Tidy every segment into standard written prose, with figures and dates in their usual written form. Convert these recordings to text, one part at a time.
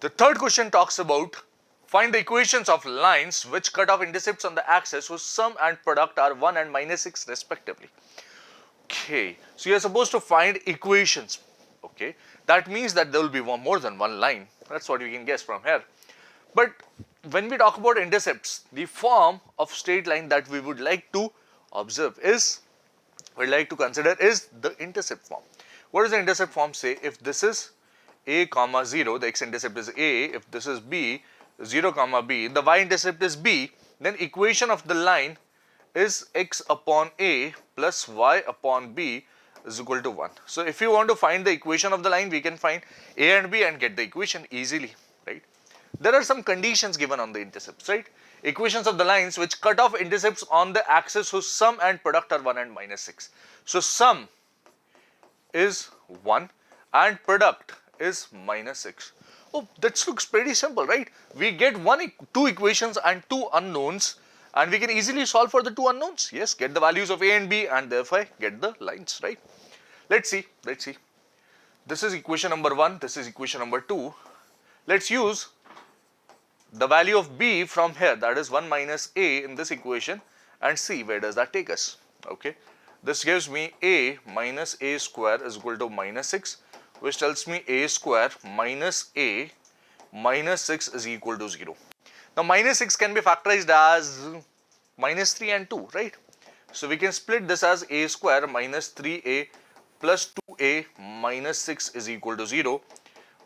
The third question talks about find the equations of lines which cut off intercepts on the axis whose sum and product are 1 and -6 respectively. Okay, so you are supposed to find equations. Okay, that means that there will be more than one line. That's what you can guess from here. But when we talk about intercepts, the form of straight line that we would like to observe is, consider is the intercept form. What does the intercept form say? If this is a comma 0, the x-intercept is a. If this is b, 0 comma b, the y-intercept is b, then equation of the line is x upon a plus y upon b is equal to 1. So if you want to find the equation of the line, we can find a and b and get the equation easily, right? There are some conditions given on the intercepts, right? Equations of the lines which cut off intercepts on the axis whose sum and product are 1 and -6. So sum is 1 and product is -6. Oh, that looks pretty simple, right? We get two equations and two unknowns, and we can easily solve for the two unknowns. Yes, get the values of a and b and therefore get the lines, right? Let's see. This is equation number 1, this is equation number 2. Let's use the value of b from here, that is 1 minus a in this equation, and see where does that take us. Okay, this gives me a minus a square is equal to -6, which tells me a square minus a minus 6 is equal to 0. Now -6 can be factorized as -3 and 2, right? So we can split this as a square minus 3a plus 2a minus 6 is equal to 0.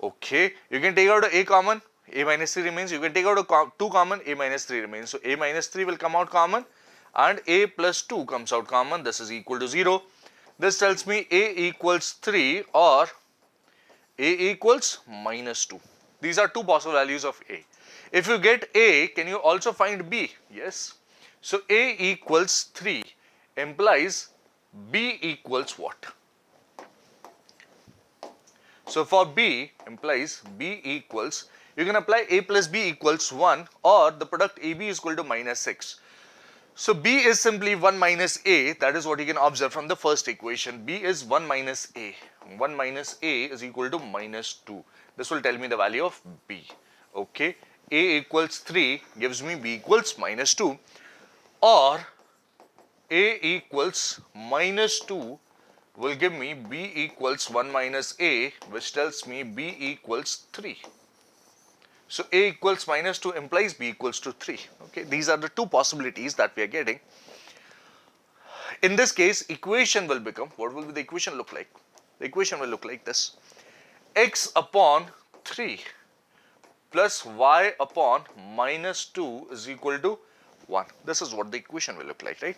Okay, you can take out a common, a minus 3 remains. You can take out a 2 common, a minus 3 remains. So a minus 3 will come out common and a plus 2 comes out common. This is equal to 0. This tells me a equals 3 or a equals -2. These are two possible values of a. If you get a, can you also find b? Yes. So a equals 3 implies b equals what? So for b implies b equals, you can apply a plus b equals 1 or the product ab is equal to -6. So b is simply 1 minus a, that is what you can observe from the first equation. B is 1 minus a. 1 minus a is equal to -2. This will tell me the value of b. Okay, a equals 3 gives me b equals -2, or a equals -2 will give me b equals 1 minus a, which tells me b equals 3. So a equals -2 implies b equals to 3. Okay, these are the two possibilities that we are getting. In this case, equation will become, what will the equation look like? The equation will look like this: x upon 3 plus y upon -2 is equal to 1. This is what the equation will look like, right?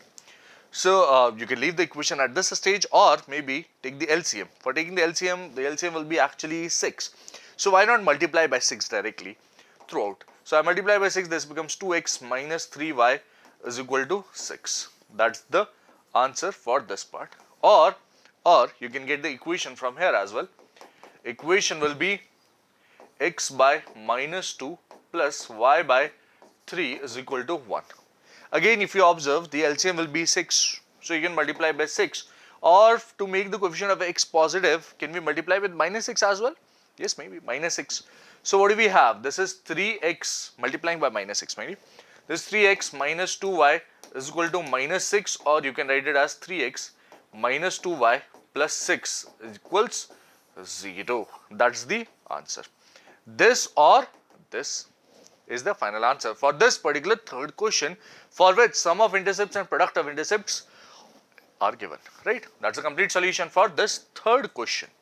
So you can leave the equation at this stage or maybe take the LCM. For taking the LCM will be actually 6. So why not multiply by 6 directly throughout? So I multiply by 6, this becomes 2x minus 3y is equal to 6. That's the answer for this part. Or you can get the equation from here as well. Equation will be x by -2 plus y by 3 is equal to 1. Again, if you observe, the LCM will be 6. So you can multiply by 6. Or to make the coefficient of x positive, can we multiply with -6 as well? Yes, maybe -6. So what do we have? This is 3x multiplying by -6 maybe. This is 3x minus 2y is equal to -6, or you can write it as 3x minus 2y plus 6 equals 0. That's the answer. This or this is the final answer for this particular third question, for which sum of intercepts and product of intercepts are given, right? That's a complete solution for this third question.